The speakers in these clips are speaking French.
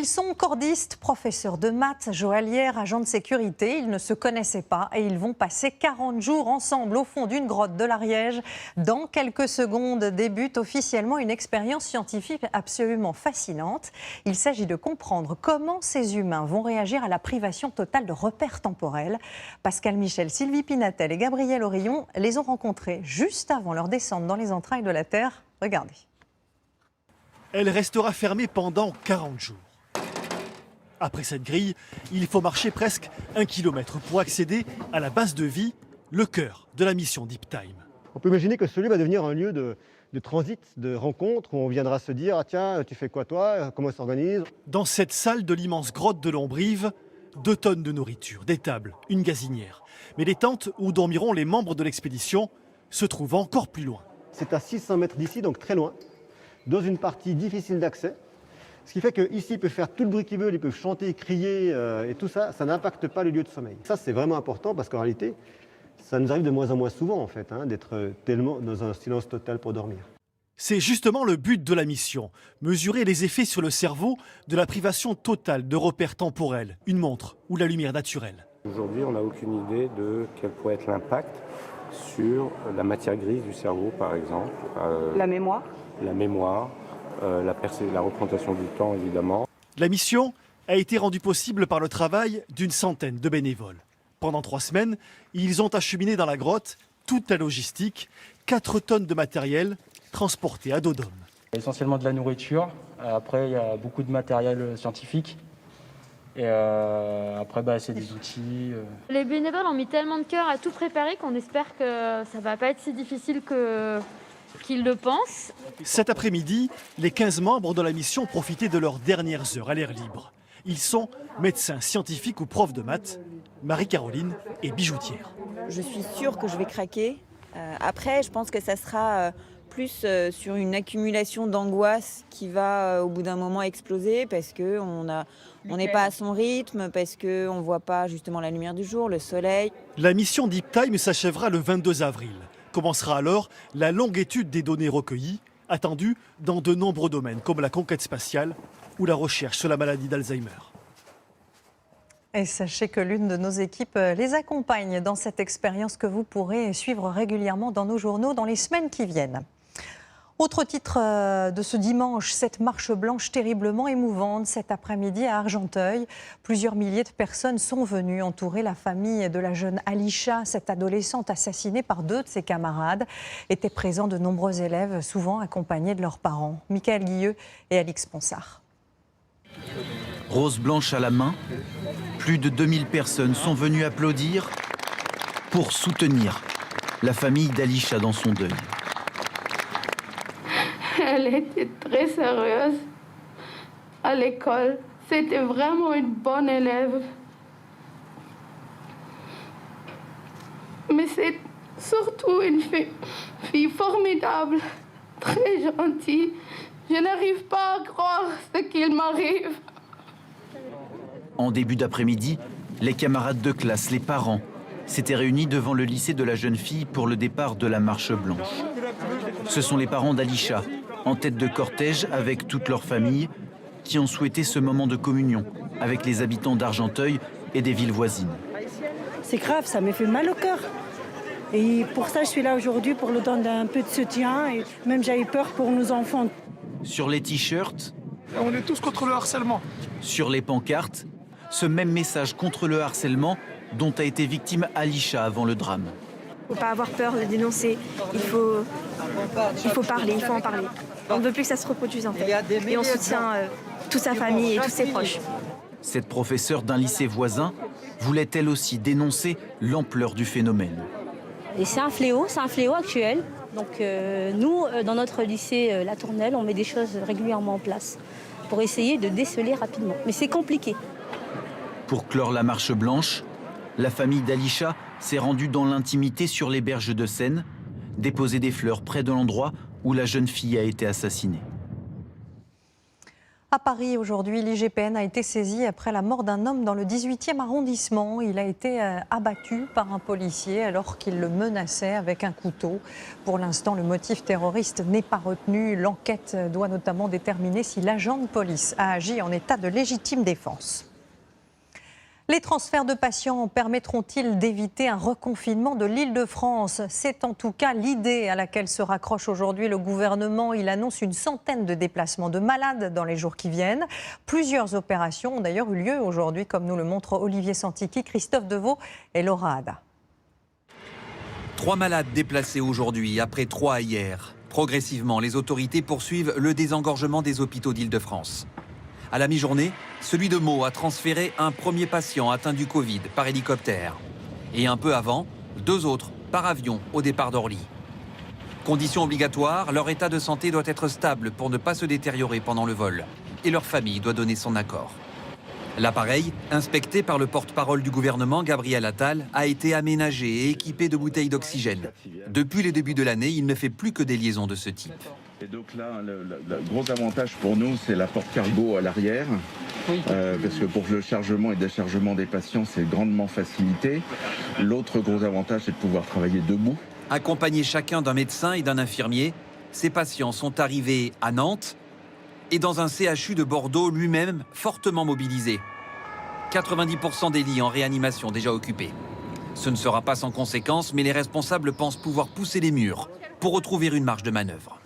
Ils sont cordistes, professeurs de maths, joaillières, agents de sécurité. Ils ne se connaissaient pas et ils vont passer 40 jours ensemble au fond d'une grotte de l'Ariège. Dans quelques secondes débute officiellement une expérience scientifique absolument fascinante. Il s'agit de comprendre comment ces humains vont réagir à la privation totale de repères temporels. Pascal Michel, Sylvie Pinatel et Gabriel Aurillon les ont rencontrés juste avant leur descente dans les entrailles de la Terre. Regardez. Elle restera fermée pendant 40 jours. Après cette grille, il faut marcher presque 1 kilomètre pour accéder à la base de vie, le cœur de la mission Deep Time. On peut imaginer que celui va devenir un lieu de transit, de rencontre, où on viendra se dire « Ah tiens, tu fais quoi toi? Comment ça s'organise ?» Dans cette salle de l'immense grotte de Lombrive, 2 tonnes de nourriture, des tables, une gazinière. Mais les tentes où dormiront les membres de l'expédition se trouvent encore plus loin. C'est à 600 mètres d'ici, donc très loin, dans une partie difficile d'accès. Ce qui fait qu'ici, ils peuvent faire tout le bruit qu'ils veulent, ils peuvent chanter, crier, et tout ça, ça n'impacte pas le lieu de sommeil. Ça, c'est vraiment important parce qu'en réalité, ça nous arrive de moins en moins souvent, en fait, d'être tellement dans un silence total pour dormir. C'est justement le but de la mission, mesurer les effets sur le cerveau de la privation totale de repères temporels, une montre ou la lumière naturelle. Aujourd'hui, on n'a aucune idée de quel pourrait être l'impact sur la matière grise du cerveau, par exemple. La mémoire. La mémoire. La représentation du temps, évidemment. La mission a été rendue possible par le travail d'une centaine de bénévoles. Pendant 3 semaines, ils ont acheminé dans la grotte toute la logistique, 4 tonnes de matériel transporté à dos d'homme. Essentiellement de la nourriture, après il y a beaucoup de matériel scientifique. Et après, c'est des outils. Les bénévoles ont mis tellement de cœur à tout préparer qu'on espère que ça ne va pas être si difficile qu'ils le pensent. Cet après-midi, les 15 membres de la mission profitaient de leurs dernières heures à l'air libre. Ils sont médecins, scientifiques ou profs de maths. Marie-Caroline est bijoutière. Je suis sûre que je vais craquer. Après, je pense que ça sera plus sur une accumulation d'angoisse qui va au bout d'un moment exploser parce qu'on n'est pas à son rythme, parce qu'on ne voit pas justement la lumière du jour, le soleil. La mission Deep Time s'achèvera le 22 avril. Commencera alors la longue étude des données recueillies, attendues dans de nombreux domaines comme la conquête spatiale ou la recherche sur la maladie d'Alzheimer. Et sachez que l'une de nos équipes les accompagne dans cette expérience que vous pourrez suivre régulièrement dans nos journaux dans les semaines qui viennent. Autre titre de ce dimanche, cette marche blanche terriblement émouvante cet après-midi à Argenteuil. Plusieurs milliers de personnes sont venues entourer la famille de la jeune Alisha, cette adolescente assassinée par 2 de ses camarades. Étaient présents de nombreux élèves, souvent accompagnés de leurs parents. Michael Guilleux et Alix Ponsard. Rose blanche à la main, plus de 2000 personnes sont venues applaudir pour soutenir la famille d'Alisha dans son deuil. Elle était très sérieuse à l'école. C'était vraiment une bonne élève. Mais c'est surtout une fille formidable, très gentille. Je n'arrive pas à croire ce qu'il m'arrive. En début d'après-midi, les camarades de classe, les parents, s'étaient réunis devant le lycée de la jeune fille pour le départ de la marche blanche. Ce sont les parents d'Alisha, en tête de cortège avec toute leur famille, qui ont souhaité ce moment de communion avec les habitants d'Argenteuil et des villes voisines. C'est grave, ça me fait mal au cœur. Et pour ça, je suis là aujourd'hui pour leur donner un peu de soutien. Et même j'avais peur pour nos enfants. Sur les t-shirts, on est tous contre le harcèlement. Sur les pancartes, ce même message contre le harcèlement dont a été victime Alisha avant le drame. Il ne faut pas avoir peur de dénoncer, il faut parler, il faut en parler. On ne veut plus que ça se reproduise en fait. Et on soutient toute sa famille et tous ses proches. Cette professeure d'un lycée voisin voulait elle aussi dénoncer l'ampleur du phénomène. Et c'est un fléau actuel. Donc nous, dans notre lycée La Tournelle, on met des choses régulièrement en place pour essayer de déceler rapidement. Mais c'est compliqué. Pour clore la marche blanche, la famille d'Alisha s'est rendue dans l'intimité sur les berges de Seine, déposer des fleurs près de l'endroit où la jeune fille a été assassinée. À Paris, aujourd'hui, l'IGPN a été saisie après la mort d'un homme dans le 18e arrondissement. Il a été abattu par un policier alors qu'il le menaçait avec un couteau. Pour l'instant, le motif terroriste n'est pas retenu. L'enquête doit notamment déterminer si l'agent de police a agi en état de légitime défense. Les transferts de patients permettront-ils d'éviter un reconfinement de l'Île-de-France? C'est en tout cas l'idée à laquelle se raccroche aujourd'hui le gouvernement. Il annonce une centaine de déplacements de malades dans les jours qui viennent. Plusieurs opérations ont d'ailleurs eu lieu aujourd'hui, comme nous le montrent Olivier Santiki, Christophe Deveau et Laura Ada. 3 malades déplacés aujourd'hui, après 3 hier. Progressivement, les autorités poursuivent le désengorgement des hôpitaux d'Île-de-France. À la mi-journée, celui de Meaux a transféré un premier patient atteint du Covid par hélicoptère. Et un peu avant, 2 autres par avion au départ d'Orly. Condition obligatoire, leur état de santé doit être stable pour ne pas se détériorer pendant le vol. Et leur famille doit donner son accord. L'appareil, inspecté par le porte-parole du gouvernement, Gabriel Attal, a été aménagé et équipé de bouteilles d'oxygène. Depuis le début de l'année, il ne fait plus que des liaisons de ce type. Et donc là, le gros avantage pour nous, c'est la porte cargo à l'arrière. Oui. Parce que pour le chargement et déchargement des patients, c'est grandement facilité. L'autre gros avantage, c'est de pouvoir travailler debout. Accompagnés chacun d'un médecin et d'un infirmier, ces patients sont arrivés à Nantes et dans un CHU de Bordeaux lui-même fortement mobilisé. 90% des lits en réanimation déjà occupés. Ce ne sera pas sans conséquence, mais les responsables pensent pouvoir pousser les murs pour retrouver une marge de manœuvre.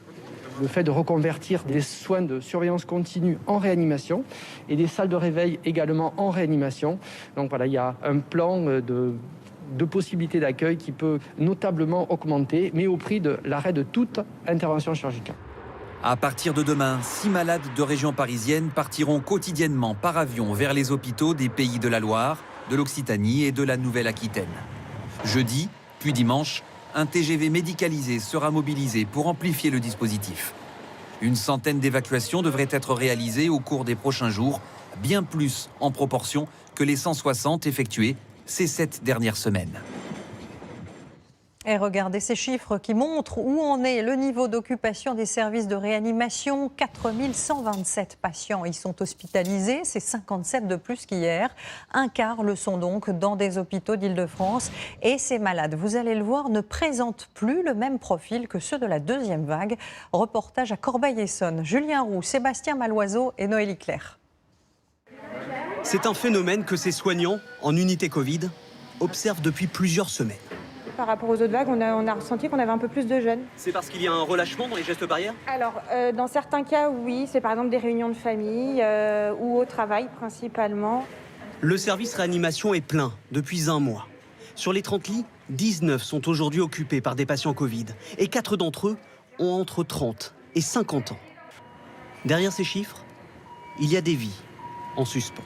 Le fait de reconvertir des soins de surveillance continue en réanimation et des salles de réveil également en réanimation. Donc voilà, il y a un plan de possibilités d'accueil qui peut notablement augmenter, mais au prix de l'arrêt de toute intervention chirurgicale. À partir de demain, 6 malades de région parisienne partiront quotidiennement par avion vers les hôpitaux des Pays de la Loire, de l'Occitanie et de la Nouvelle-Aquitaine. Jeudi, puis dimanche, un TGV médicalisé sera mobilisé pour amplifier le dispositif. Une centaine d'évacuations devraient être réalisées au cours des prochains jours, bien plus en proportion que les 160 effectuées ces 7 dernières semaines. Et regardez ces chiffres qui montrent où en est le niveau d'occupation des services de réanimation. 4127 patients y sont hospitalisés, c'est 57 de plus qu'hier. Un quart le sont donc dans des hôpitaux d'Île-de-France. Et ces malades, vous allez le voir, ne présentent plus le même profil que ceux de la deuxième vague. Reportage à Corbeil-Essonnes. Julien Roux, Sébastien Maloiseau et Noélie Claire. C'est un phénomène que ces soignants, en unité Covid, observent depuis plusieurs semaines. Par rapport aux autres vagues, on a ressenti qu'on avait un peu plus de jeunes. C'est parce qu'il y a un relâchement dans les gestes barrières ? Alors, dans certains cas, oui. C'est par exemple des réunions de famille ou au travail principalement. Le service réanimation est plein depuis un mois. Sur les 30 lits, 19 sont aujourd'hui occupés par des patients Covid. Et 4 d'entre eux ont entre 30 et 50 ans. Derrière ces chiffres, il y a des vies en suspens.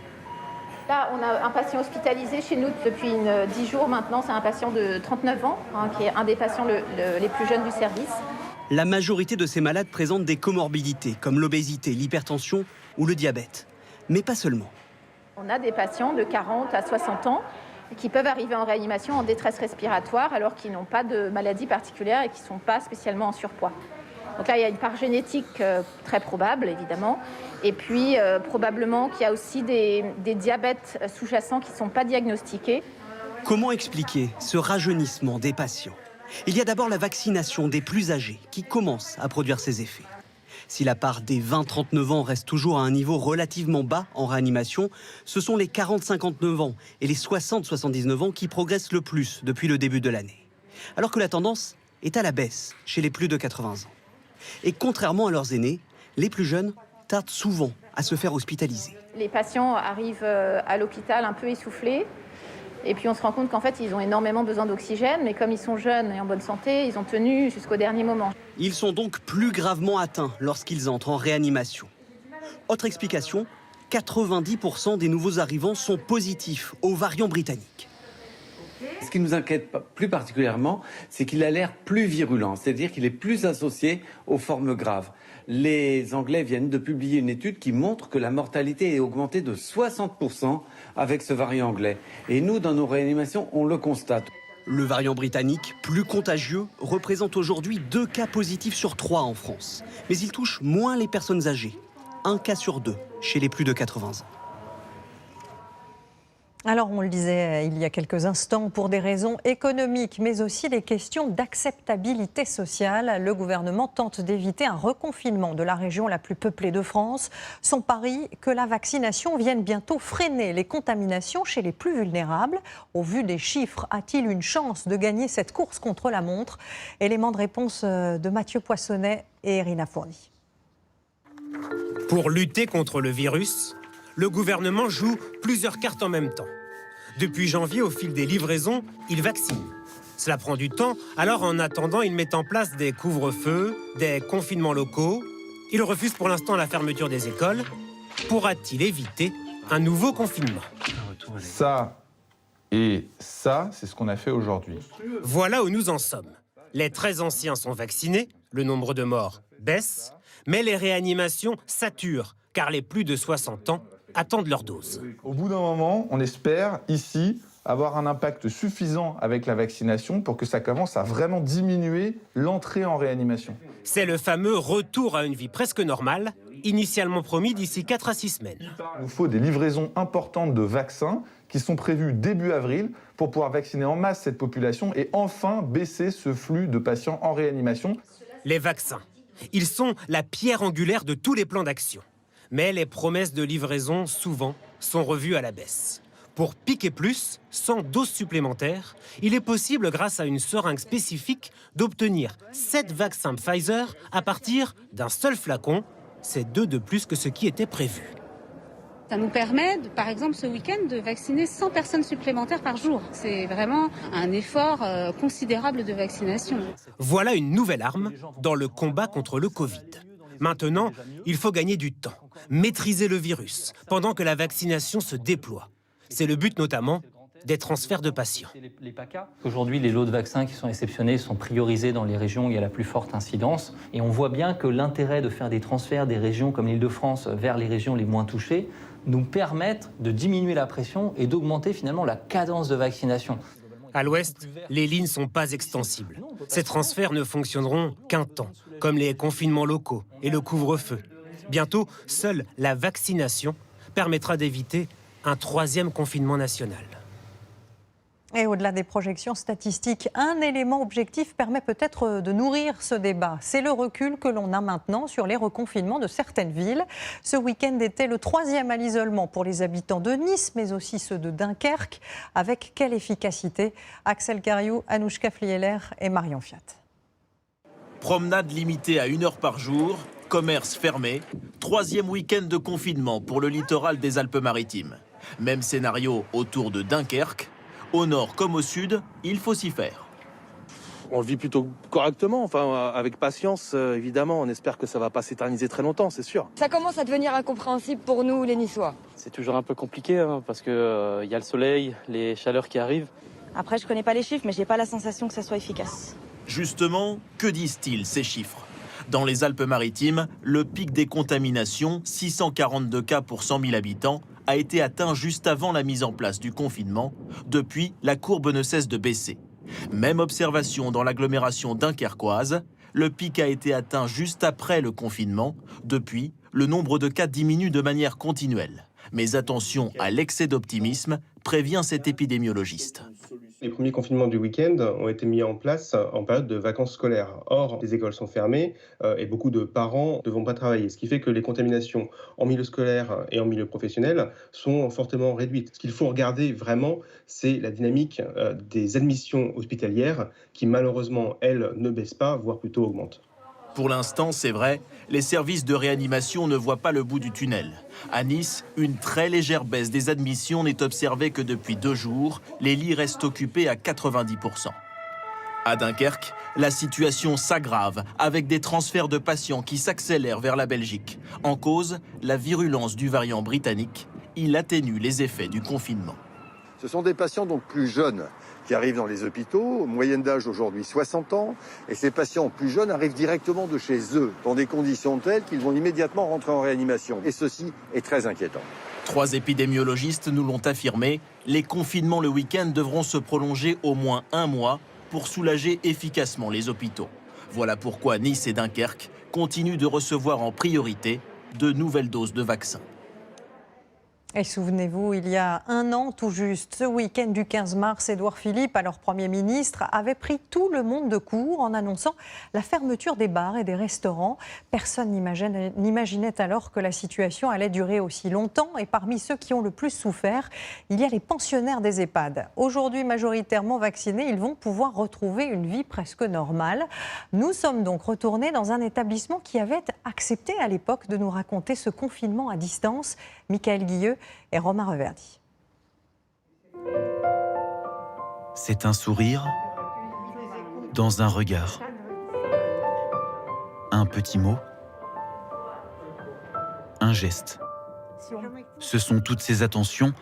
Là, on a un patient hospitalisé chez nous depuis 10 jours maintenant. C'est un patient de 39 ans, qui est un des patients les plus jeunes du service. La majorité de ces malades présentent des comorbidités, comme l'obésité, l'hypertension ou le diabète. Mais pas seulement. On a des patients de 40 à 60 ans qui peuvent arriver en réanimation en détresse respiratoire alors qu'ils n'ont pas de maladie particulière et qui ne sont pas spécialement en surpoids. Donc là, il y a une part génétique très probable, évidemment. Et puis, probablement qu'il y a aussi des diabètes sous-jacents qui ne sont pas diagnostiqués. Comment expliquer ce rajeunissement des patients ? Il y a d'abord la vaccination des plus âgés qui commence à produire ses effets. Si la part des 20-39 ans reste toujours à un niveau relativement bas en réanimation, ce sont les 40-59 ans et les 60-79 ans qui progressent le plus depuis le début de l'année. Alors que la tendance est à la baisse chez les plus de 80 ans. Et contrairement à leurs aînés, les plus jeunes tardent souvent à se faire hospitaliser. Les patients arrivent à l'hôpital un peu essoufflés. Et puis on se rend compte qu'en fait, ils ont énormément besoin d'oxygène. Mais comme ils sont jeunes et en bonne santé, ils ont tenu jusqu'au dernier moment. Ils sont donc plus gravement atteints lorsqu'ils entrent en réanimation. Autre explication, 90% des nouveaux arrivants sont positifs au variant britannique. Ce qui nous inquiète plus particulièrement, c'est qu'il a l'air plus virulent, c'est-à-dire qu'il est plus associé aux formes graves. Les Anglais viennent de publier une étude qui montre que la mortalité est augmentée de 60% avec ce variant anglais. Et nous, dans nos réanimations, on le constate. Le variant britannique, plus contagieux, représente aujourd'hui 2 cas positifs sur 3 en France. Mais il touche moins les personnes âgées. un cas sur 2 chez les plus de 80 ans. Alors, on le disait il y a quelques instants, pour des raisons économiques, mais aussi des questions d'acceptabilité sociale, le gouvernement tente d'éviter un reconfinement de la région la plus peuplée de France. Son pari, que la vaccination vienne bientôt freiner les contaminations chez les plus vulnérables. Au vu des chiffres, a-t-il une chance de gagner cette course contre la montre? Élément de réponse de Mathieu Poissonnet et Irina Fourny. Pour lutter contre le virus, le gouvernement joue plusieurs cartes en même temps. Depuis janvier, au fil des livraisons, il vaccine. Cela prend du temps, alors en attendant, il met en place des couvre-feux, des confinements locaux. Il refuse pour l'instant la fermeture des écoles. Pourra-t-il éviter un nouveau confinement? Ça et ça, c'est ce qu'on a fait aujourd'hui. Voilà où nous en sommes. Les très anciens sont vaccinés, le nombre de morts baisse, mais les réanimations saturent, car les plus de 60 ans attendent leur dose. Au bout d'un moment, on espère, ici, avoir un impact suffisant avec la vaccination pour que ça commence à vraiment diminuer l'entrée en réanimation. C'est le fameux retour à une vie presque normale, initialement promis d'ici 4 à 6 semaines. Il nous faut des livraisons importantes de vaccins qui sont prévues début avril pour pouvoir vacciner en masse cette population et enfin baisser ce flux de patients en réanimation. Les vaccins, ils sont la pierre angulaire de tous les plans d'action. Mais les promesses de livraison, souvent, sont revues à la baisse. Pour piquer plus, sans doses supplémentaires, il est possible, grâce à une seringue spécifique, d'obtenir 7 vaccins Pfizer à partir d'un seul flacon. C'est 2 de plus que ce qui était prévu. Ça nous permet, par exemple, ce week-end, de vacciner 100 personnes supplémentaires par jour. C'est vraiment un effort considérable de vaccination. Voilà une nouvelle arme dans le combat contre le Covid. Maintenant, il faut gagner du temps, maîtriser le virus, pendant que la vaccination se déploie. C'est le but notamment des transferts de patients. Aujourd'hui, les lots de vaccins qui sont réceptionnés sont priorisés dans les régions où il y a la plus forte incidence. Et on voit bien que l'intérêt de faire des transferts des régions comme l'Île-de-France vers les régions les moins touchées nous permettent de diminuer la pression et d'augmenter finalement la cadence de vaccination. À l'ouest, les lignes ne sont pas extensibles. Ces transferts ne fonctionneront qu'un temps, comme les confinements locaux et le couvre-feu. Bientôt, seule la vaccination permettra d'éviter un 3e confinement national. Et au-delà des projections statistiques, un élément objectif permet peut-être de nourrir ce débat. C'est le recul que l'on a maintenant sur les reconfinements de certaines villes. Ce week-end était le 3e à l'isolement pour les habitants de Nice, mais aussi ceux de Dunkerque. Avec quelle efficacité? Axel Cariou, Anouchka Flieler et Marion Fiat. Promenade limitée à 1 heure par jour, commerce fermé, 3e week-end de confinement pour le littoral des Alpes-Maritimes. Même scénario autour de Dunkerque. Au nord comme au sud, il faut s'y faire. On le vit plutôt correctement, enfin avec patience évidemment. On espère que ça va pas s'éterniser très longtemps, c'est sûr. Ça commence à devenir incompréhensible pour nous les Niçois. C'est toujours un peu compliqué parce que y a le soleil, les chaleurs qui arrivent. Après, je connais pas les chiffres, mais j'ai pas la sensation que ça soit efficace. Justement, que disent-ils ces chiffres? Dans les Alpes-Maritimes, le pic des contaminations, 642 cas pour 100 000 habitants, a été atteint juste avant la mise en place du confinement. Depuis, la courbe ne cesse de baisser. Même observation dans l'agglomération dunkerquoise. Le pic a été atteint juste après le confinement. Depuis, le nombre de cas diminue de manière continuelle. Mais attention à l'excès d'optimisme, prévient cet épidémiologiste. Les premiers confinements du week-end ont été mis en place en période de vacances scolaires. Or, les écoles sont fermées et beaucoup de parents ne vont pas travailler. Ce qui fait que les contaminations en milieu scolaire et en milieu professionnel sont fortement réduites. Ce qu'il faut regarder vraiment, c'est la dynamique des admissions hospitalières qui malheureusement, elles, ne baissent pas, voire plutôt augmentent. Pour l'instant, c'est vrai, les services de réanimation ne voient pas le bout du tunnel. À Nice, une très légère baisse des admissions n'est observée que depuis 2 jours. Les lits restent occupés à 90%. À Dunkerque, la situation s'aggrave avec des transferts de patients qui s'accélèrent vers la Belgique. En cause, la virulence du variant britannique. Il atténue les effets du confinement. Ce sont des patients donc plus jeunes qui arrivent dans les hôpitaux, moyenne d'âge aujourd'hui 60 ans, et ces patients plus jeunes arrivent directement de chez eux, dans des conditions telles qu'ils vont immédiatement rentrer en réanimation. Et ceci est très inquiétant. 3 épidémiologistes nous l'ont affirmé, les confinements le week-end devront se prolonger au moins 1 mois pour soulager efficacement les hôpitaux. Voilà pourquoi Nice et Dunkerque continuent de recevoir en priorité de nouvelles doses de vaccins. Et souvenez-vous, il y a un an tout juste, ce week-end du 15 mars, Édouard Philippe, alors Premier ministre, avait pris tout le monde de court en annonçant la fermeture des bars et des restaurants. Personne n'imaginait alors que la situation allait durer aussi longtemps. Et parmi ceux qui ont le plus souffert, il y a les pensionnaires des EHPAD. Aujourd'hui majoritairement vaccinés, ils vont pouvoir retrouver une vie presque normale. Nous sommes donc retournés dans un établissement qui avait accepté à l'époque de nous raconter ce confinement à distance. Michael Guilleux et Romain Reverdy. C'est un sourire dans un regard. Un petit mot, un geste. Ce sont toutes ces attentions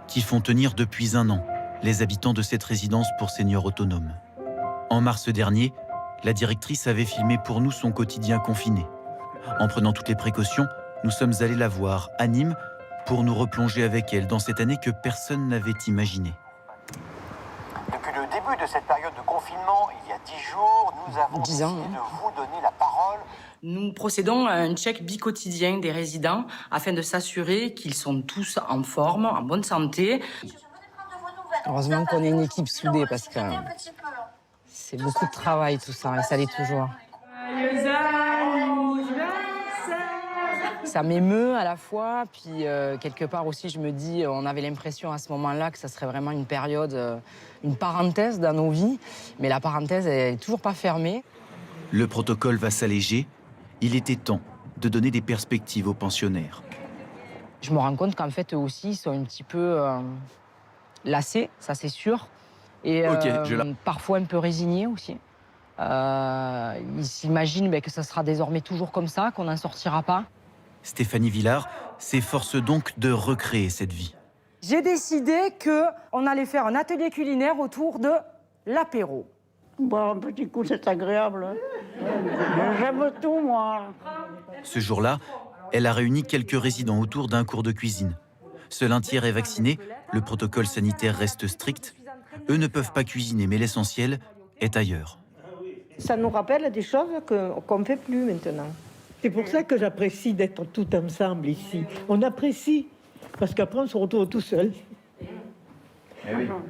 qui font tenir depuis un an les habitants de cette résidence pour seniors autonomes. En mars dernier, la directrice avait filmé pour nous son quotidien confiné. En prenant toutes les précautions, nous sommes allés la voir à Nîmes pour nous replonger avec elle dans cette année que personne n'avait imaginée. Depuis le début de cette période de confinement, il y a 10 jours, nous avons décidé de vous donner la parole. Nous procédons à un check bi-quotidien des résidents afin de s'assurer qu'ils sont tous en forme, en bonne santé. Heureusement qu'on est une équipe soudée parce que c'est beaucoup de travail tout ça et ça l'est toujours. Ça m'émeut à la fois, puis quelque part aussi je me dis, on avait l'impression à ce moment-là que ça serait vraiment une période, une parenthèse dans nos vies, mais la parenthèse est toujours pas fermée. Le protocole va s'alléger, il était temps de donner des perspectives aux pensionnaires. Je me rends compte qu'en fait eux aussi ils sont un petit peu lassés, ça c'est sûr, et parfois un peu résignés aussi. Ils s'imaginent que ça sera désormais toujours comme ça, qu'on n'en sortira pas. Stéphanie Villard s'efforce donc de recréer cette vie. J'ai décidé qu'on allait faire un atelier culinaire autour de l'apéro. Boire un petit coup, c'est agréable. J'aime tout, moi. Ce jour-là, elle a réuni quelques résidents autour d'un cours de cuisine. Seul un tiers est vacciné, le protocole sanitaire reste strict. Eux ne peuvent pas cuisiner, mais l'essentiel est ailleurs. Ça nous rappelle des choses qu'on ne fait plus maintenant. C'est pour ça que j'apprécie d'être tout ensemble ici. On apprécie, parce qu'après on se retrouve tout seul.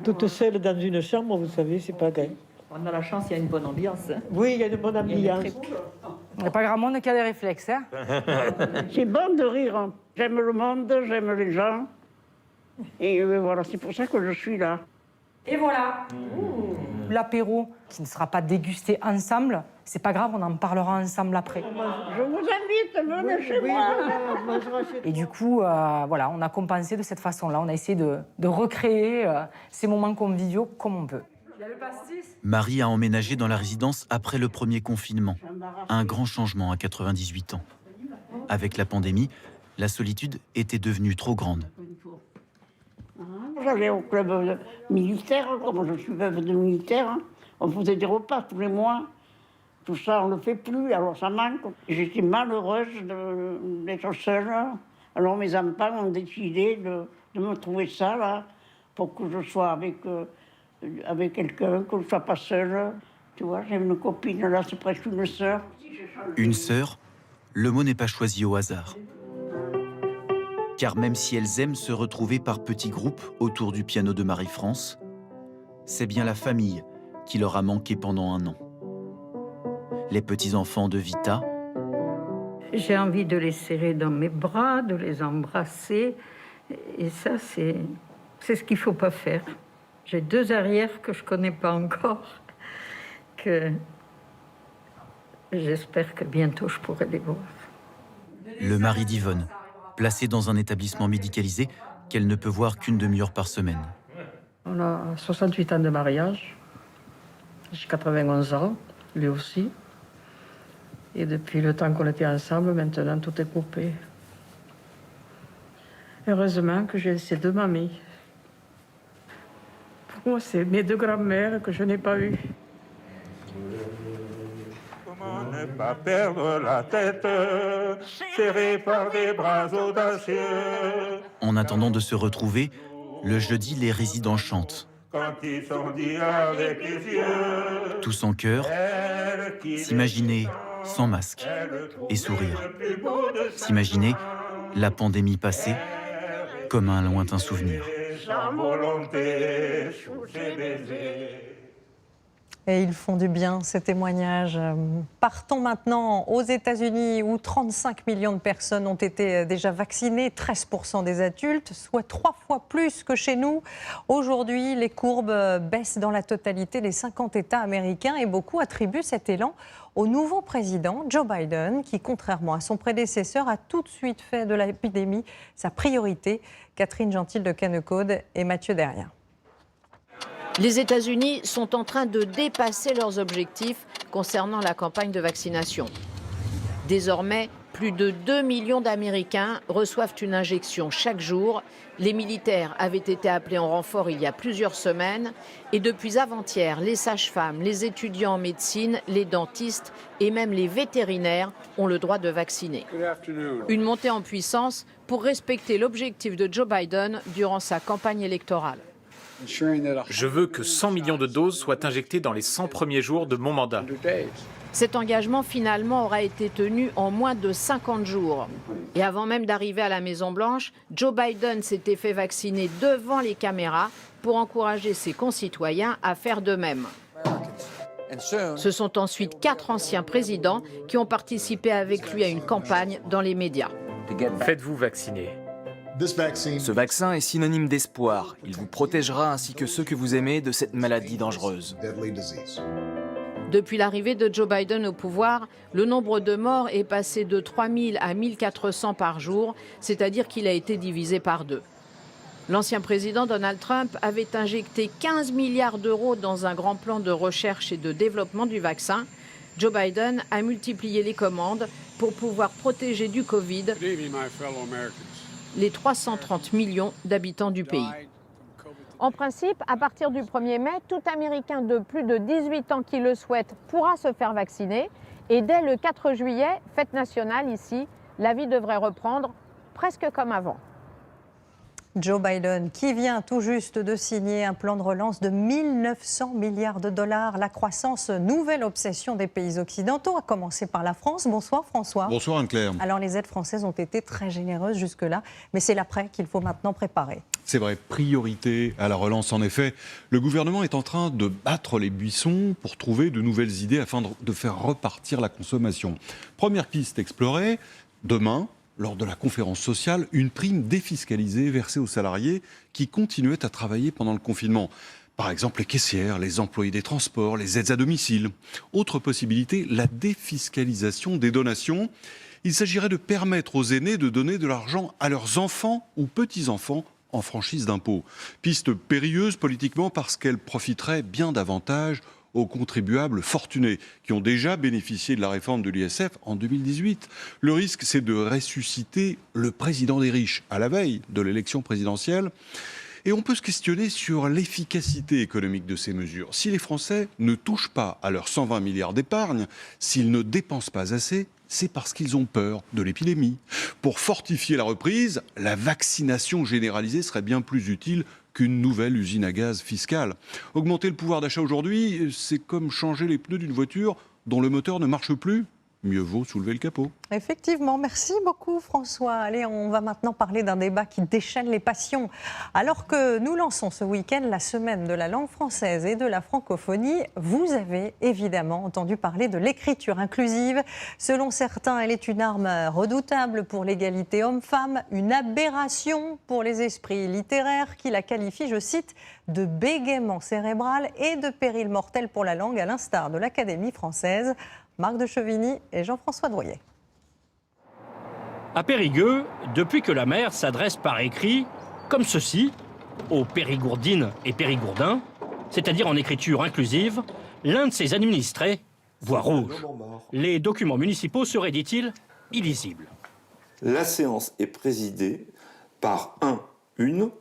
Toute seule dans une chambre, vous savez, c'est pas grave. On a la chance, il y a une bonne ambiance. Oui, il y a une bonne ambiance. Il n'y a pas grand monde qui a des réflexes. Hein. C'est bon de rire. J'aime le monde, j'aime les gens. Et voilà, c'est pour ça que je suis là. Et voilà, l'apéro qui ne sera pas dégusté ensemble, c'est pas grave, on en parlera ensemble après. Je vous invite, venez chez moi. Et du coup, voilà, on a compensé de cette façon-là, on a essayé de recréer ces moments conviviaux comme on peut. Marie a emménagé dans la résidence après le premier confinement. Un grand changement à 98 ans. Avec la pandémie, la solitude était devenue trop grande. J'allais au club militaire, comme je suis veuve de militaire. On faisait des repas tous les mois. Tout ça, on ne le fait plus, alors ça manque. J'étais malheureuse d'être seule. Alors mes enfants ont décidé de me trouver ça, là, pour que je sois avec quelqu'un, que je ne sois pas seule. Tu vois, j'ai une copine, là, c'est presque une sœur. Une sœur, le mot n'est pas choisi au hasard. Car même si elles aiment se retrouver par petits groupes autour du piano de Marie-France, c'est bien la famille qui leur a manqué pendant un an. Les petits-enfants de Vita. J'ai envie de les serrer dans mes bras, de les embrasser. Et ça, c'est ce qu'il ne faut pas faire. J'ai 2 arrières que je ne connais pas encore, que j'espère que bientôt je pourrai les voir. Le mari d'Yvonne, placé dans un établissement médicalisé qu'elle ne peut voir qu'une demi-heure par semaine. On a 68 ans de mariage. J'ai 91 ans, lui aussi. Et depuis le temps qu'on était ensemble, maintenant, tout est coupé. Heureusement que j'ai ces 2 mamies. Pour moi, c'est mes 2 grands-mères que je n'ai pas eues. Comment ne pas perdre la tête, serré par des bras audacieux. En attendant de se retrouver, le jeudi, les résidents chantent. Quand ils sont dits avec les yeux, Tous en chœur, s'imaginer sans masque et sourire. S'imaginer la pandémie passée comme un lointain souvenir. Et ils font du bien, ces témoignages. Partons maintenant aux États-Unis où 35 millions de personnes ont été déjà vaccinées, 13% des adultes, soit 3 fois plus que chez nous. Aujourd'hui, les courbes baissent dans la totalité des 50 États américains et beaucoup attribuent cet élan au nouveau président Joe Biden qui, contrairement à son prédécesseur, a tout de suite fait de l'épidémie sa priorité. Catherine Gentil de Kennecode et Mathieu Derrien. Les États-Unis sont en train de dépasser leurs objectifs concernant la campagne de vaccination. Désormais, plus de 2 millions d'Américains reçoivent une injection chaque jour. Les militaires avaient été appelés en renfort il y a plusieurs semaines. Et depuis avant-hier, les sages-femmes, les étudiants en médecine, les dentistes et même les vétérinaires ont le droit de vacciner. Une montée en puissance pour respecter l'objectif de Joe Biden durant sa campagne électorale. Je veux que 100 millions de doses soient injectées dans les 100 premiers jours de mon mandat. Cet engagement finalement aura été tenu en moins de 50 jours. Et avant même d'arriver à la Maison-Blanche, Joe Biden s'était fait vacciner devant les caméras pour encourager ses concitoyens à faire de même. Ce sont ensuite 4 anciens présidents qui ont participé avec lui à une campagne dans les médias. Faites-vous vacciner. Ce vaccin est synonyme d'espoir. Il vous protégera ainsi que ceux que vous aimez de cette maladie dangereuse. Depuis l'arrivée de Joe Biden au pouvoir, le nombre de morts est passé de 3 000 à 1 400 par jour, c'est-à-dire qu'il a été divisé par 2. L'ancien président Donald Trump avait injecté 15 milliards d'euros dans un grand plan de recherche et de développement du vaccin. Joe Biden a multiplié les commandes pour pouvoir protéger du Covid les 330 millions d'habitants du pays. En principe, à partir du 1er mai, tout Américain de plus de 18 ans qui le souhaite pourra se faire vacciner. Et dès le 4 juillet, fête nationale ici, la vie devrait reprendre presque comme avant. Joe Biden, qui vient tout juste de signer un plan de relance de 1 900 milliards de dollars. La croissance, nouvelle obsession des pays occidentaux, à commencer par la France. Bonsoir François. Bonsoir Anne-Claire. Alors les aides françaises ont été très généreuses jusque-là, mais c'est l'après qu'il faut maintenant préparer. C'est vrai, priorité à la relance. En effet, le gouvernement est en train de battre les buissons pour trouver de nouvelles idées afin de faire repartir la consommation. Première piste explorée, demain, lors de la conférence sociale, une prime défiscalisée versée aux salariés qui continuaient à travailler pendant le confinement. Par exemple, les caissières, les employés des transports, les aides à domicile. Autre possibilité, la défiscalisation des donations. Il s'agirait de permettre aux aînés de donner de l'argent à leurs enfants ou petits-enfants en franchise d'impôt. Piste périlleuse politiquement parce qu'elle profiterait bien davantage aux contribuables fortunés qui ont déjà bénéficié de la réforme de l'ISF en 2018. Le risque, c'est de ressusciter le président des riches à la veille de l'élection présidentielle. Et on peut se questionner sur l'efficacité économique de ces mesures. Si les Français ne touchent pas à leurs 120 milliards d'épargne, s'ils ne dépensent pas assez, c'est parce qu'ils ont peur de l'épidémie. Pour fortifier la reprise, la vaccination généralisée serait bien plus utile qu'une nouvelle usine à gaz fiscale. Augmenter le pouvoir d'achat aujourd'hui, c'est comme changer les pneus d'une voiture dont le moteur ne marche plus. Mieux vaut soulever le capot. Effectivement, merci beaucoup François. Allez, on va maintenant parler d'un débat qui déchaîne les passions. Alors que nous lançons ce week-end la semaine de la langue française et de la francophonie, vous avez évidemment entendu parler de l'écriture inclusive. Selon certains, elle est une arme redoutable pour l'égalité homme-femme, une aberration pour les esprits littéraires qui la qualifient, je cite, de bégaiement cérébral et de péril mortel pour la langue, à l'instar de l'Académie française. Marc de Chevigny et Jean-François Drouillet. À Périgueux, depuis que la maire s'adresse par écrit, comme ceci, aux Périgourdines et Périgourdins, c'est-à-dire en écriture inclusive, l'un de ses administrés voit rouge. Les documents municipaux seraient, dit-il, illisibles. La séance est présidée par une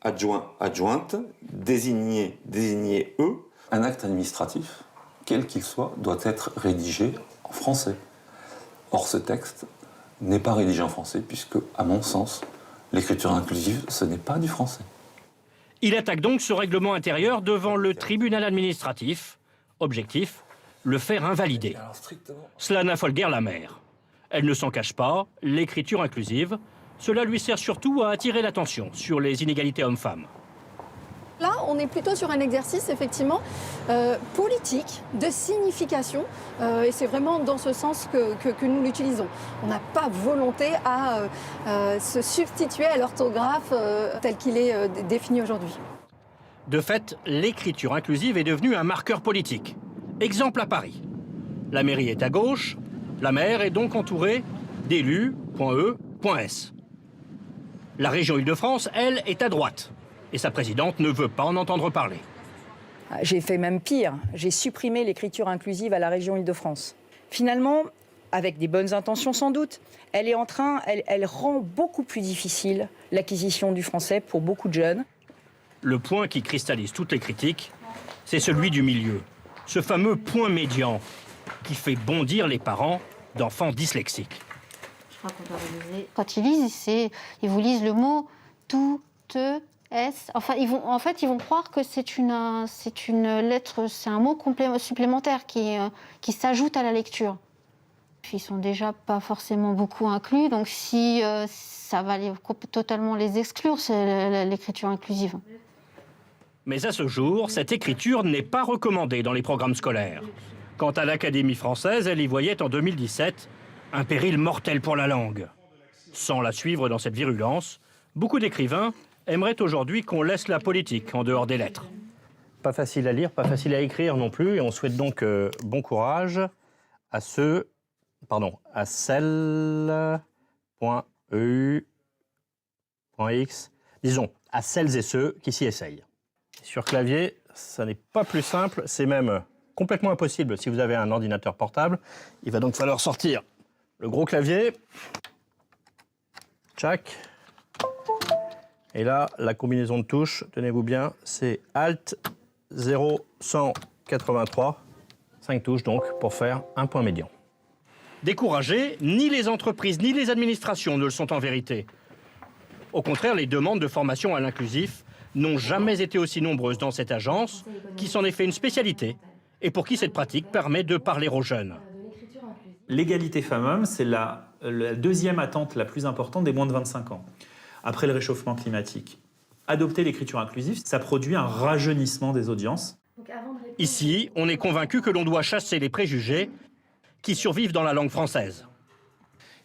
adjointe, désigné eux. Un acte administratif, quel qu'il soit, doit être rédigé en français. Or, ce texte n'est pas rédigé en français, puisque, à mon sens, l'écriture inclusive, ce n'est pas du français. Il attaque donc ce règlement intérieur devant le tribunal administratif. Objectif, le faire invalider. Cela n'affole guère la mère. Elle ne s'en cache pas, l'écriture inclusive, cela lui sert surtout à attirer l'attention sur les inégalités hommes-femmes. Là, on est plutôt sur un exercice, effectivement, politique, de signification, et c'est vraiment dans ce sens que nous l'utilisons. On n'a pas volonté à se substituer à l'orthographe tel qu'il est défini aujourd'hui. De fait, l'écriture inclusive est devenue un marqueur politique. Exemple à Paris. La mairie est à gauche, la maire est donc entourée d'élus.e.s. La région Île-de-France, elle, est à droite. Et sa présidente ne veut pas en entendre parler. J'ai fait même pire, j'ai supprimé l'écriture inclusive à la région Île-de-France. Finalement, avec des bonnes intentions sans doute, elle rend beaucoup plus difficile l'acquisition du français pour beaucoup de jeunes. Le point qui cristallise toutes les critiques, c'est celui du milieu. Ce fameux point médian qui fait bondir les parents d'enfants dyslexiques. Quand ils lisent, ils vous lisent le mot tout, te, S. Enfin, ils vont croire que c'est une lettre, c'est un mot supplémentaire qui s'ajoute à la lecture. Ils sont déjà pas forcément beaucoup inclus, donc si ça va totalement les exclure, c'est l'écriture inclusive. Mais à ce jour, cette écriture n'est pas recommandée dans les programmes scolaires. Quant à l'Académie française, elle y voyait en 2017 un péril mortel pour la langue. Sans la suivre dans cette virulence, beaucoup d'écrivains aimeraient aujourd'hui qu'on laisse la politique en dehors des lettres. Pas facile à lire, pas facile à écrire non plus, et on souhaite donc bon courage à celles.eu.x. Disons, à celles et ceux qui s'y essayent. Sur clavier, ça n'est pas plus simple, c'est même complètement impossible si vous avez un ordinateur portable. Il va donc falloir sortir le gros clavier. Tchac. Et là, la combinaison de touches, tenez-vous bien, c'est Alt 0183. 5 touches donc pour faire un point médian. Découragés, ni les entreprises ni les administrations ne le sont en vérité. Au contraire, les demandes de formation à l'inclusif n'ont jamais été aussi nombreuses dans cette agence, qui s'en est fait une spécialité, et pour qui cette pratique permet de parler aux jeunes. L'égalité femmes-hommes, c'est la deuxième attente la plus importante des moins de 25 ans. Après le réchauffement climatique. Adopter l'écriture inclusive, ça produit un rajeunissement des audiences. Ici, on est convaincu que l'on doit chasser les préjugés qui survivent dans la langue française.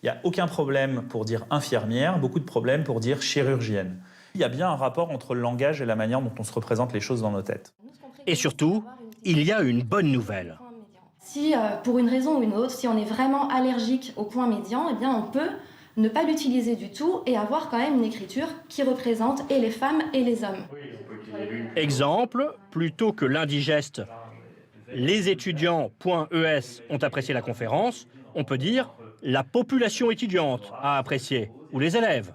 Il n'y a aucun problème pour dire infirmière, beaucoup de problèmes pour dire chirurgienne. Il y a bien un rapport entre le langage et la manière dont on se représente les choses dans nos têtes. Et surtout, il y a une bonne nouvelle. Si, pour une raison ou une autre, si on est vraiment allergique au point médian, eh bien on peut ne pas l'utiliser du tout et avoir quand même une écriture qui représente et les femmes et les hommes. Exemple, plutôt que l'indigeste, les étudiants.es ont apprécié la conférence, on peut dire la population étudiante a apprécié, ou les élèves.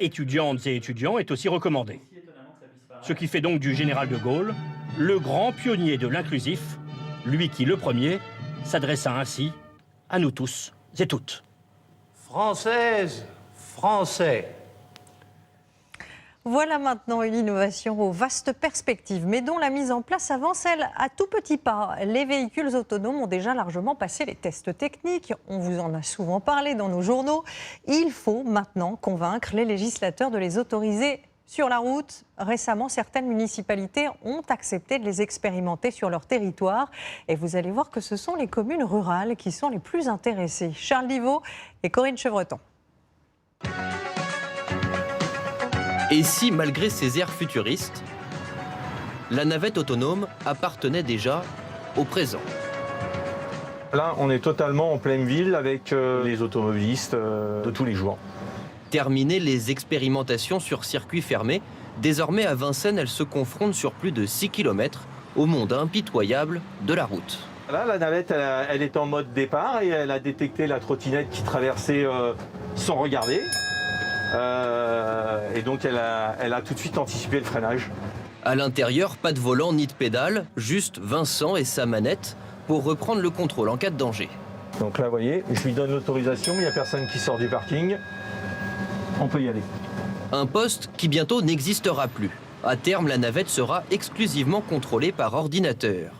Étudiantes et étudiants est aussi recommandé. Ce qui fait donc du général de Gaulle le grand pionnier de l'inclusif, lui qui, le premier, s'adressa ainsi à nous tous et toutes. Française, Français. Voilà maintenant une innovation aux vastes perspectives, mais dont la mise en place avance, elle, à tout petits pas. Les véhicules autonomes ont déjà largement passé les tests techniques. On vous en a souvent parlé dans nos journaux. Il faut maintenant convaincre les législateurs de les autoriser sur la route. Récemment, certaines municipalités ont accepté de les expérimenter sur leur territoire. Et vous allez voir que ce sont les communes rurales qui sont les plus intéressées. Charles Divot et Corinne Chevreton. Et si, malgré ces airs futuristes, la navette autonome appartenait déjà au présent? Là, on est totalement en pleine ville avec les automobilistes de tous les jours. Terminées les expérimentations sur circuit fermé, désormais à Vincennes, elles se confrontent sur plus de 6 km au monde impitoyable de la route. Là, la navette, elle est en mode départ et elle a détecté la trottinette qui traversait sans regarder. Et donc elle a tout de suite anticipé le freinage. À l'intérieur, pas de volant ni de pédale, juste Vincent et sa manette pour reprendre le contrôle en cas de danger. Donc là, vous voyez, je lui donne l'autorisation, il n'y a personne qui sort du parking. On peut y aller. Un poste qui bientôt n'existera plus. À terme, la navette sera exclusivement contrôlée par ordinateur.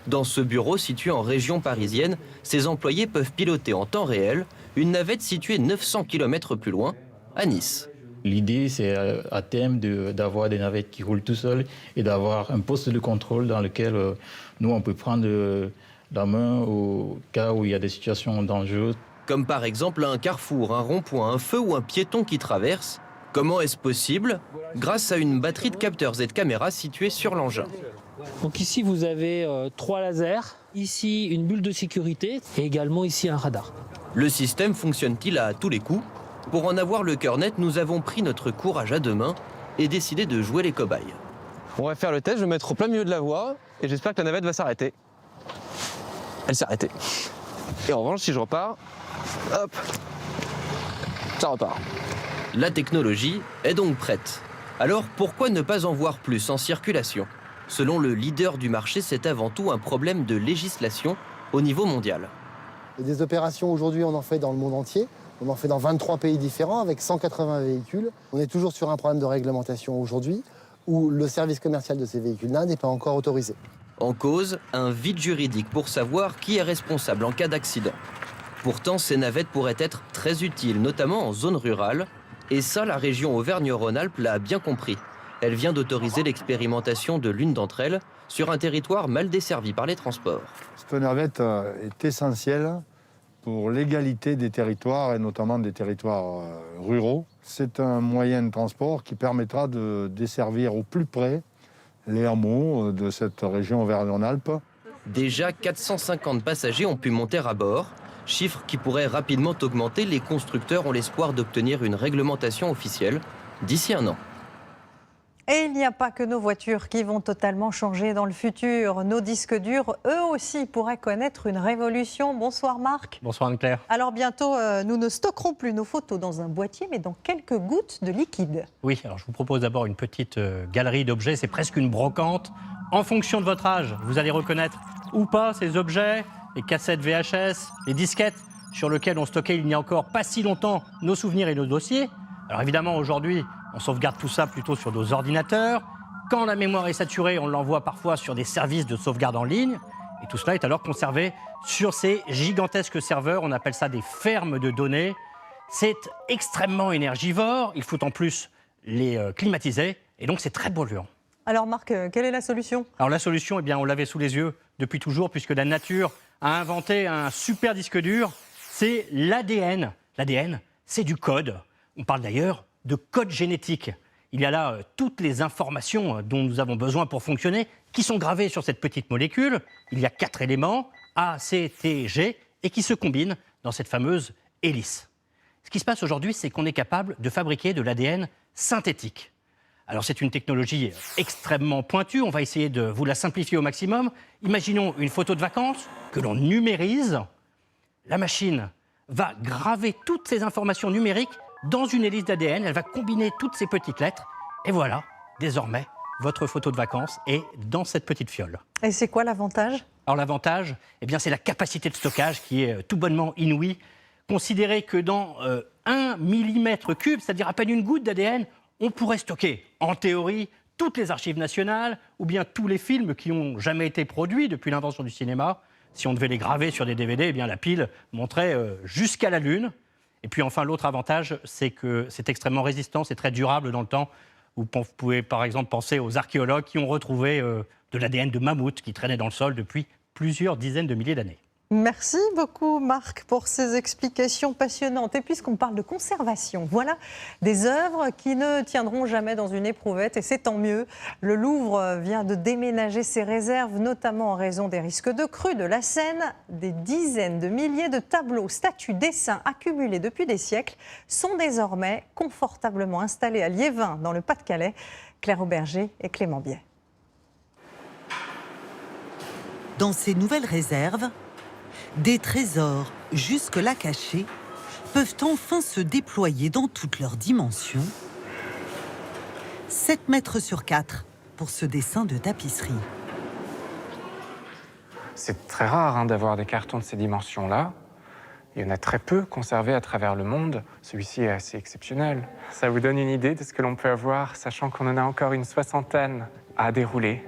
Dans ce bureau situé en région parisienne, ses employés peuvent piloter en temps réel une navette située 900 km plus loin, à Nice. L'idée, c'est à terme d'avoir des navettes qui roulent tout seuls et d'avoir un poste de contrôle dans lequel nous, on peut prendre la main au cas où il y a des situations dangereuses. Comme par exemple un carrefour, un rond-point, un feu ou un piéton qui traverse. Comment est-ce possible? Grâce à une batterie de capteurs et de caméras située sur l'engin. Donc ici, vous avez 3 lasers, ici une bulle de sécurité et également ici un radar. Le système fonctionne-t-il à tous les coups? Pour en avoir le cœur net, nous avons pris notre courage à deux mains et décidé de jouer les cobayes. On va faire le test, je vais me mettre au plein milieu de la voie et j'espère que la navette va s'arrêter. Elle s'est arrêtée. Et en revanche, si je repars, hop, ça repart. La technologie est donc prête. Alors pourquoi ne pas en voir plus en circulation? Selon le leader du marché, c'est avant tout un problème de législation au niveau mondial. Des opérations aujourd'hui, on en fait dans le monde entier. On en fait dans 23 pays différents avec 180 véhicules. On est toujours sur un problème de réglementation aujourd'hui où le service commercial de ces véhicules-là n'est pas encore autorisé. En cause, un vide juridique pour savoir qui est responsable en cas d'accident. Pourtant, ces navettes pourraient être très utiles, notamment en zone rurale. Et ça, la région Auvergne-Rhône-Alpes l'a bien compris. Elle vient d'autoriser l'expérimentation de l'une d'entre elles sur un territoire mal desservi par les transports. Cette navette est essentielle pour l'égalité des territoires, et notamment des territoires ruraux. C'est un moyen de transport qui permettra de desservir au plus près les hameaux de cette région Auvergne-Rhône-Alpes. Déjà, 450 passagers ont pu monter à bord, chiffre qui pourrait rapidement augmenter. Les constructeurs ont l'espoir d'obtenir une réglementation officielle d'ici un an. Et il n'y a pas que nos voitures qui vont totalement changer dans le futur. Nos disques durs, eux aussi, pourraient connaître une révolution. Bonsoir Marc. Bonsoir Anne-Claire. Alors bientôt, nous ne stockerons plus nos photos dans un boîtier, mais dans quelques gouttes de liquide. Oui, alors je vous propose d'abord une petite galerie d'objets. C'est presque une brocante. En fonction de votre âge, vous allez reconnaître ou pas ces objets, les cassettes VHS, les disquettes sur lesquelles on stockait il n'y a encore pas si longtemps nos souvenirs et nos dossiers. Alors évidemment, aujourd'hui, on sauvegarde tout ça plutôt sur nos ordinateurs. Quand la mémoire est saturée, on l'envoie parfois sur des services de sauvegarde en ligne. Et tout cela est alors conservé sur ces gigantesques serveurs. On appelle ça des fermes de données. C'est extrêmement énergivore. Il faut en plus les climatiser. Et donc, c'est très polluant. Alors Marc, quelle est la solution? Alors la solution, eh bien, on l'avait sous les yeux depuis toujours, puisque la nature a inventé un super disque dur. C'est l'ADN. L'ADN, c'est du code. On parle d'ailleurs de code génétique. Il y a là toutes les informations dont nous avons besoin pour fonctionner qui sont gravées sur cette petite molécule. Il y a 4 éléments, A, C, T, G, et qui se combinent dans cette fameuse hélice. Ce qui se passe aujourd'hui, c'est qu'on est capable de fabriquer de l'ADN synthétique. Alors c'est une technologie extrêmement pointue, on va essayer de vous la simplifier au maximum. Imaginons une photo de vacances que l'on numérise. La machine va graver toutes ces informations numériques dans une hélice d'ADN, elle va combiner toutes ces petites lettres, et voilà, désormais, votre photo de vacances est dans cette petite fiole. Et c'est quoi l'avantage? Alors l'avantage, eh bien, c'est la capacité de stockage qui est tout bonnement inouïe. Considérez que dans 1 millimètre cube, c'est-à-dire à peine une goutte d'ADN, on pourrait stocker, en théorie, toutes les archives nationales, ou bien tous les films qui n'ont jamais été produits depuis l'invention du cinéma. Si on devait les graver sur des DVD, eh bien, la pile monterait jusqu'à la Lune. Et puis enfin, l'autre avantage, c'est que c'est extrêmement résistant, c'est très durable dans le temps. Vous pouvez par exemple penser aux archéologues qui ont retrouvé de l'ADN de mammouth qui traînait dans le sol depuis plusieurs dizaines de milliers d'années. Merci beaucoup Marc pour ces explications passionnantes. Et puisqu'on parle de conservation, voilà des œuvres qui ne tiendront jamais dans une éprouvette et c'est tant mieux. Le Louvre vient de déménager ses réserves, notamment en raison des risques de crue de la Seine. Des dizaines de milliers de tableaux, statues, dessins accumulés depuis des siècles sont désormais confortablement installés à Liévin, dans le Pas-de-Calais. Claire Auberger et Clément Biet. Dans ces nouvelles réserves, des trésors jusque-là cachés peuvent enfin se déployer dans toutes leurs dimensions. 7 mètres sur 4 pour ce dessin de tapisserie. C'est très rare d'avoir des cartons de ces dimensions-là. Il y en a très peu conservés à travers le monde. Celui-ci est assez exceptionnel. Ça vous donne une idée de ce que l'on peut avoir, sachant qu'on en a encore une 60aine à dérouler.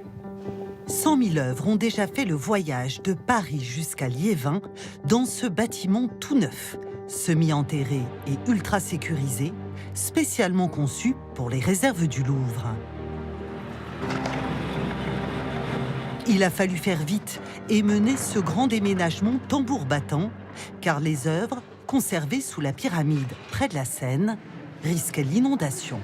100 000 œuvres ont déjà fait le voyage de Paris jusqu'à Liévin dans ce bâtiment tout neuf, semi-enterré et ultra sécurisé, spécialement conçu pour les réserves du Louvre. Il a fallu faire vite et mener ce grand déménagement tambour battant, car les œuvres, conservées sous la pyramide près de la Seine, risquaient l'inondation.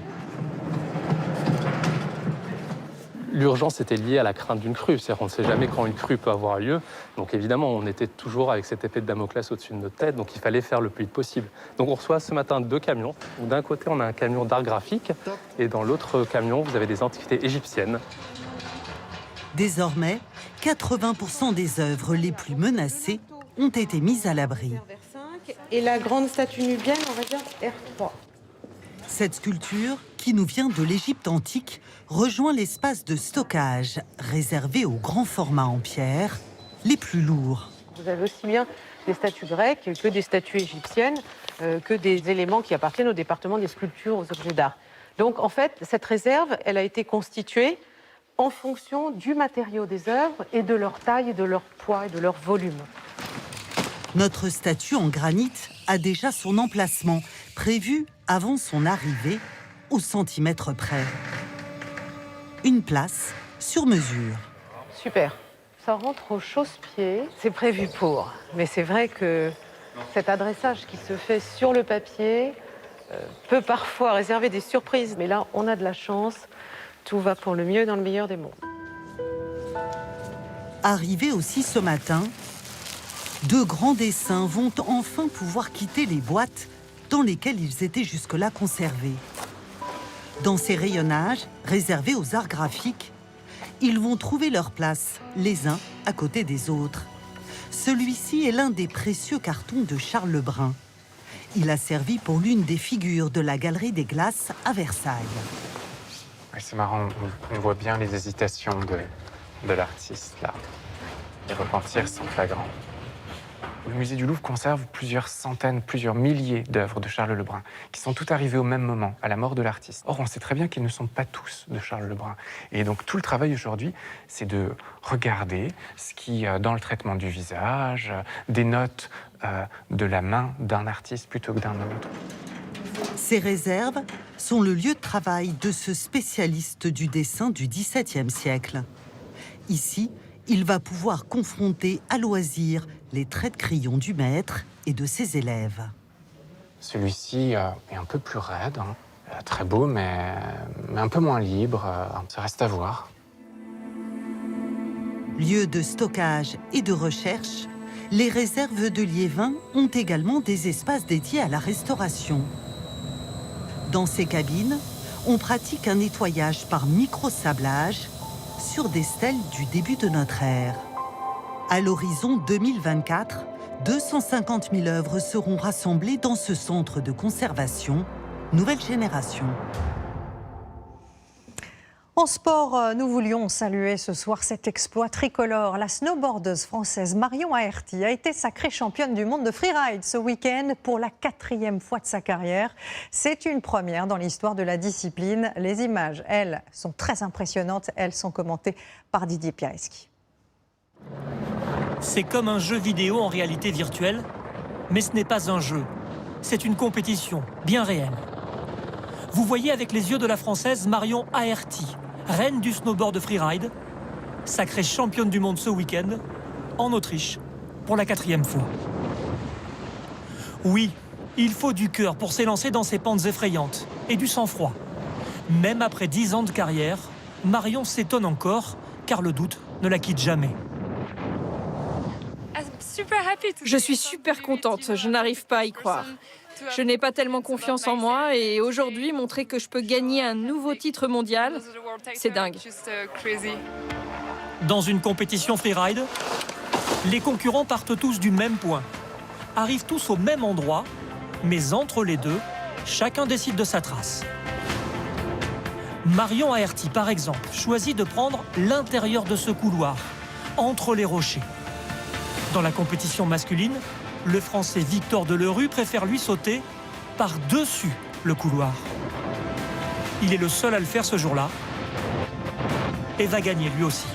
L'urgence était liée à la crainte d'une crue, c'est-à-dire qu'on ne sait jamais quand une crue peut avoir lieu. Donc évidemment, on était toujours avec cette épée de Damoclès au-dessus de notre tête, donc il fallait faire le plus vite possible. Donc on reçoit ce matin 2 camions. D'un côté, on a un camion d'art graphique, et dans l'autre camion, vous avez des antiquités égyptiennes. Désormais, 80% des œuvres les plus menacées ont été mises à l'abri. Et la grande statue nubienne, on va dire R3. Cette sculpture, qui nous vient de l'Égypte antique, rejoint l'espace de stockage réservé aux grands formats en pierre, les plus lourds. Vous avez aussi bien des statues grecques que des statues égyptiennes, que des éléments qui appartiennent au département des sculptures, aux objets d'art. Donc en fait, cette réserve, elle a été constituée en fonction du matériau des œuvres et de leur taille, et de leur poids et de leur volume. Notre statue en granit a déjà son emplacement, prévu avant son arrivée, au centimètre près. Une place sur mesure. Super. Ça rentre au chausse-pied, c'est prévu pour. Mais c'est vrai que cet adressage qui se fait sur le papier peut parfois réserver des surprises. Mais là, on a de la chance. Tout va pour le mieux dans le meilleur des mondes. Arrivés aussi ce matin, 2 grands dessins vont enfin pouvoir quitter les boîtes dans lesquelles ils étaient jusque-là conservés. Dans ces rayonnages réservés aux arts graphiques, ils vont trouver leur place, les uns à côté des autres. Celui-ci est l'un des précieux cartons de Charles Lebrun. Il a servi pour l'une des figures de la Galerie des Glaces à Versailles. C'est marrant, on voit bien les hésitations de l'artiste, là. Les repentirs sont flagrants. Le musée du Louvre conserve plusieurs centaines, plusieurs milliers d'œuvres de Charles Lebrun, qui sont toutes arrivées au même moment, à la mort de l'artiste. Or, on sait très bien qu'ils ne sont pas tous de Charles Lebrun. Et donc, tout le travail aujourd'hui, c'est de regarder ce qui, dans le traitement du visage, dénote de la main d'un artiste plutôt que d'un autre. Ces réserves sont le lieu de travail de ce spécialiste du dessin du XVIIe siècle. Ici, il va pouvoir confronter à loisir les traits de crayon du maître et de ses élèves. Celui-ci est un peu plus raide, hein. Très beau, mais un peu moins libre. Ça reste à voir. Lieu de stockage et de recherche, les réserves de Liévin ont également des espaces dédiés à la restauration. Dans ces cabines, on pratique un nettoyage par micro-sablage sur des stèles du début de notre ère. À l'horizon 2024, 250 000 œuvres seront rassemblées dans ce centre de conservation, nouvelle génération. En sport, nous voulions saluer ce soir cet exploit tricolore. La snowboardeuse française Marion Aherty a été sacrée championne du monde de freeride ce week-end pour la 4e fois de sa carrière. C'est une première dans l'histoire de la discipline. Les images, elles, sont très impressionnantes. Elles sont commentées par Didier Piareschi. C'est comme un jeu vidéo en réalité virtuelle, mais ce n'est pas un jeu. C'est une compétition bien réelle. Vous voyez avec les yeux de la Française Marion Aherty, reine du snowboard freeride, sacrée championne du monde ce week-end, en Autriche, pour la 4e fois. Oui, il faut du cœur pour s'élancer dans ces pentes effrayantes, et du sang-froid. Même après 10 ans de carrière, Marion s'étonne encore, car le doute ne la quitte jamais. Je suis super contente, je n'arrive pas à y croire. Je n'ai pas tellement confiance en moi et aujourd'hui, montrer que je peux gagner un nouveau titre mondial, c'est dingue. Dans une compétition freeride, les concurrents partent tous du même point, arrivent tous au même endroit, mais entre les deux, chacun décide de sa trace. Marion Aherty, par exemple, choisit de prendre l'intérieur de ce couloir, entre les rochers. Dans la compétition masculine, le Français Victor Delerue préfère lui sauter par-dessus le couloir. Il est le seul à le faire ce jour-là. et va gagner lui aussi.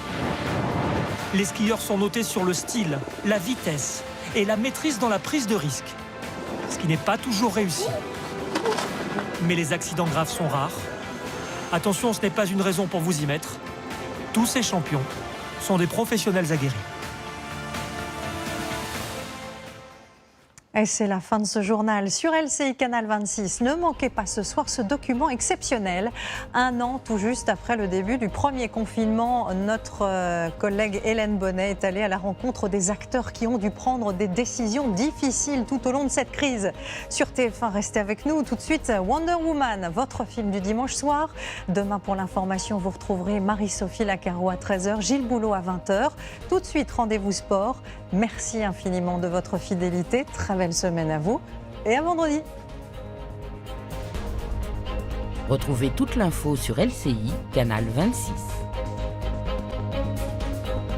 Les skieurs sont notés sur le style, la vitesse et la maîtrise dans la prise de risque, ce qui n'est pas toujours réussi. Mais les accidents graves sont rares. Attention, ce n'est pas une raison pour vous y mettre. Tous ces champions sont des professionnels aguerris. Et c'est la fin de ce journal sur LCI Canal 26. Ne manquez pas ce soir ce document exceptionnel. 1 an tout juste après le début du premier confinement, notre collègue Hélène Bonnet est allée à la rencontre des acteurs qui ont dû prendre des décisions difficiles tout au long de cette crise. Sur TF1, restez avec nous. Tout de suite, Wonder Woman, votre film du dimanche soir. Demain, pour l'information, vous retrouverez Marie-Sophie Lacaro à 13h, Gilles Boulot à 20h. Tout de suite, rendez-vous sport. Merci infiniment de votre fidélité. Très belle semaine à vous et à vendredi. Retrouvez toute l'info sur LCI, Canal 26.